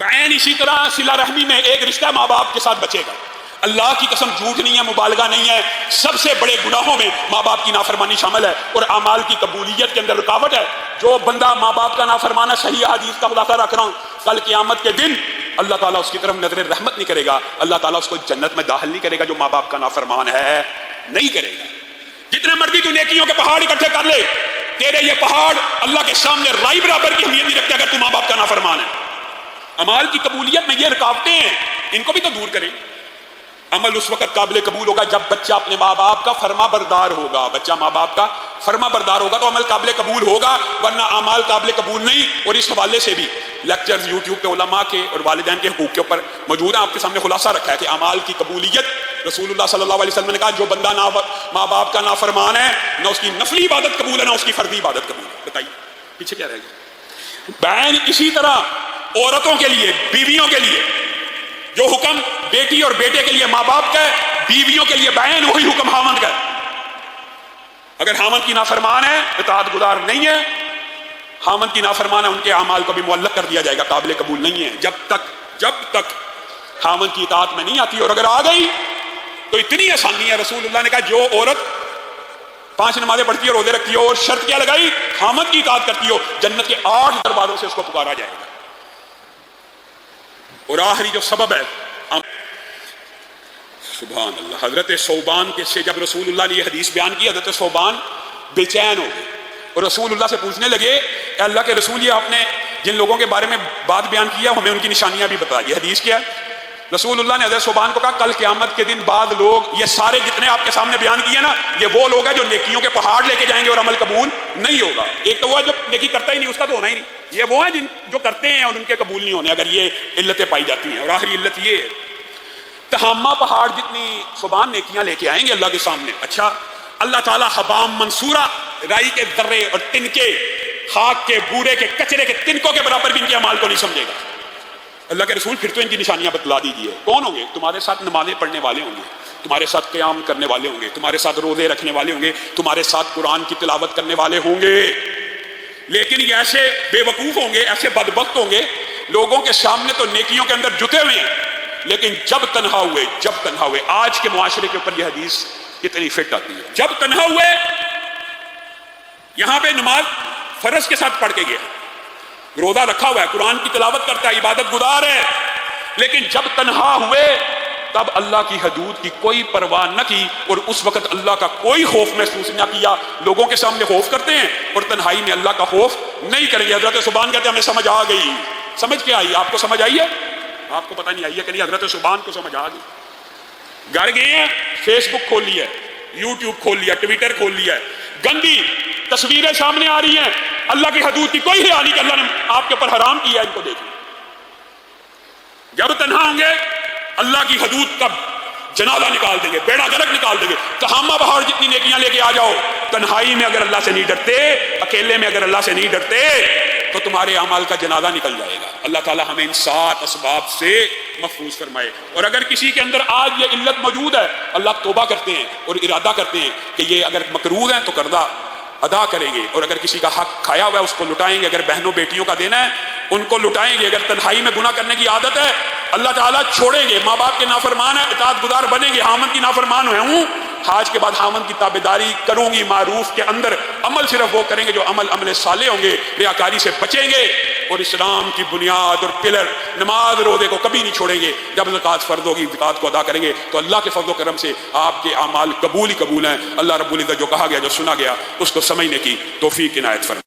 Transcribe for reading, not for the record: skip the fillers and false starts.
بعین اسی طرح صلہ رحمی میں ایک رشتہ ماں باپ کے ساتھ بچے گا. اللہ کی قسم جھوٹ نہیں ہے، مبالغہ نہیں ہے، سب سے بڑے گناہوں میں ماں باپ کی نافرمانی شامل ہے اور اعمال کی قبولیت کے اندر رکاوٹ ہے. جو بندہ ماں باپ کا نافرمان ہے، صحیح حدیث کا خلاصہ رکھ رہا ہوں، کل قیامت کے دن اللہ تعالیٰ اس کی طرف نظر رحمت نہیں کرے گا، اللہ تعالیٰ اس کو جنت میں داخل نہیں کرے گا جو ماں باپ کا نافرمان ہے، نہیں کرے گا. جتنے مرضی تو نیکیوں کے پہاڑ اکٹھے کر لے، تیرے یہ پہاڑ اللہ کے سامنے رائی برابر کی اہمیت نہیں رکھتے اگر تو ماں باپ کا نافرمان ہے. اعمال کی قبولیت میں یہ رکاوٹیں ہیں، ان کو بھی تو دور کریں. عمل اس وقت قابل قبول ہوگا جب بچہ اپنے ماں باپ کا فرما بردار ہوگا. بچہ ماں باپ کا فرما بردار ہوگا تو عمل قابل قبول ہوگا، ورنہ اعمال قابل قبول نہیں. اور اس حوالے سے بھی لیکچرز یوٹیوب پہ علماء کے اور والدین کے حقوق کے اوپر موجود ہیں. آپ کے سامنے خلاصہ رکھا ہے کہ اعمال کی قبولیت، رسول اللہ صلی اللہ علیہ وسلم نے کہا جو بندہ ماں باپ کا نافرمان ہے، نہ اس کی نفلی عبادت قبول ہے نہ اس کی فردی عبادت قبول ہے. بتائیے پیچھے کیا رہے گا. بہن اسی طرح عورتوں کے لیے، بیویوں کے لیے جو حکم بیٹی اور بیٹے کے لیے ماں باپ کا ہے، بیویوں کے لیے بہن وہی حکم خاوند کا ہے. اگر خاوند کی نافرمان ہے، اطاعت گزار نہیں ہے، خاوند کی نافرمان ہے، ان کے اعمال کو بھی معلق کر دیا جائے گا، قابل قبول نہیں ہے جب تک خاوند کی اطاعت میں نہیں آتی. اور اگر آ گئی تو اتنی آسانی ہے، رسول اللہ نے کہا جو عورت 5 نمازیں پڑھتی ہے، روزے رکھتی ہو اور شرط کیا لگائی، خاوند کی اطاعت کرتی ہو، جنت کے 8 دروازوں سے اس کو پکارا جائے گا. اور آخری جو سبب ہے، سبحان اللہ، حضرت ثوبان کے سے جب رسول اللہ نے یہ حدیث بیان کی، حضرت ثوبان بے چین ہو گئے اور رسول اللہ سے پوچھنے لگے کہ اللہ کے رسول، یہ آپ نے جن لوگوں کے بارے میں بات بیان کیا ہمیں ان کی نشانیاں بھی بتائیے، حدیث کیا ہے؟ رسول اللہ نے حضرت ثوبان کو کہا کل قیامت کے دن بعد لوگ، یہ سارے جتنے آپ کے سامنے بیان کیے نا، یہ وہ لوگ ہیں جو نیکیوں کے پہاڑ لے کے جائیں گے اور عمل قبول نہیں ہوگا. ایک تو وہ جو نیکی کرتا ہی نہیں، اس کا تو ہونا ہی نہیں. یہ وہ ہیں جو کرتے ہیں اور ان کے قبول نہیں ہونے، اگر یہ علتیں پائی جاتی ہیں. اور آخری علت یہ ہے، تہامہ پہاڑ جتنی ثوبان نیکیاں لے کے آئیں گے اللہ کے سامنے، اچھا اللہ تعالیٰ حبام منصورہ، رائی کے ذرے اور تنکے، خاک کے بورے کے کچرے کے تنکوں کے برابر بھی ان کے اعمال کو نہیں سمجھے گا. اللہ کے رسول پھر تو ان کی نشانیاں بتلا دیجیے. کون ہوں گے؟ تمہارے ساتھ نمازیں پڑھنے والے ہوں گے، تمہارے ساتھ قیام کرنے والے ہوں گے، تمہارے ساتھ روزے رکھنے والے ہوں گے، تمہارے ساتھ قرآن کی تلاوت کرنے والے ہوں گے. لیکن یہ ایسے بے وقوف ہوں گے، ایسے بدبخت ہوں گے، لوگوں کے سامنے تو نیکیوں کے اندر جتے ہوئے ہیں، لیکن جب تنہا ہوئے آج کے معاشرے کے اوپر یہ حدیث کتنی فٹ آتی ہے. جب تنہا ہوئے، یہاں پہ نماز فرض کے ساتھ پڑھ کے گیا، روزہ رکھا ہوا ہے، قرآن کی تلاوت کرتا ہے، عبادت گزار ہے، لیکن جب تنہا ہوئے تب اللہ کی حدود کی کوئی پرواہ نہ کی اور اس وقت اللہ کا کوئی خوف محسوس نہ کیا. لوگوں کے سامنے خوف کرتے ہیں اور تنہائی میں اللہ کا خوف نہیں کریں گے. حضرت ثوبان کہتے ہیں ہمیں سمجھ آ گئی. سمجھ کے آئی؟ آپ کو سمجھ آئی ہے؟ آپ کو پتہ نہیں آئی ہے کہ نہیں؟ حضرت ثوبان کو سمجھ آ گئی. گھر گئے ہیں، فیس بک کھول لیا ہے، یوٹیوب کھول لیا، ٹویٹر کھول لیا ہے، گندی تصویریں سامنے آ رہی ہیں، اللہ کی حدود کی کوئی خیال نہیں کہ اللہ نے آپ کے اوپر حرام کیا ہے، ان کو دیکھیں. جب تنہا ہوں گے اللہ کی حدود کا جنازہ نکال دیں گے، بیڑا غرق نکال دیں گے. تہامہ بہار جتنی نیکیاں لے کے آ جاؤ، تنہائی میں اگر اللہ سے نہیں ڈرتے، اکیلے میں اگر اللہ سے نہیں ڈرتے تو تمہارے اعمال کا جنازہ نکل جائے گا. اللہ تعالی ہمیں ان 7 اسباب سے محفوظ فرمائے. اور اگر کسی کے اندر آج یہ علت موجود ہے، اللہ توبہ کرتے ہیں اور ارادہ کرتے ہیں کہ یہ اگر مکروہ ہیں تو قرضہ ادا کریں گے، اور اگر کسی کا حق کھایا ہوا ہے اس کو لٹائیں گے، اگر بہنوں بیٹیوں کا دینا ہے ان کو لٹائیں گے. اگر تنہائی میں گناہ کرنے کی عادت ہے اللہ تعالیٰ چھوڑیں گے. ماں باپ کے نافرمان ہیں، اطاعت گزار بنیں گے. خاوند کی نافرمان ہوں، آج کے بعد خاوند کی تابعداری کروں گی. معروف کے اندر عمل صرف وہ کریں گے جو عمل صالح ہوں گے، ریاکاری سے بچیں گے، اور اسلام کی بنیاد اور پلر نماز روزے کو کبھی نہیں چھوڑیں گے. جب زکوٰۃ فرض ہوگی زکوٰۃ کو ادا کریں گے تو اللہ کے فضل و کرم سے آپ کے اعمال قبول ہی قبول ہیں. اللہ رب العزت جو کہا گیا، جو سنا گیا، اس کو سمجھنے کی توفیق عنایت فرمائے.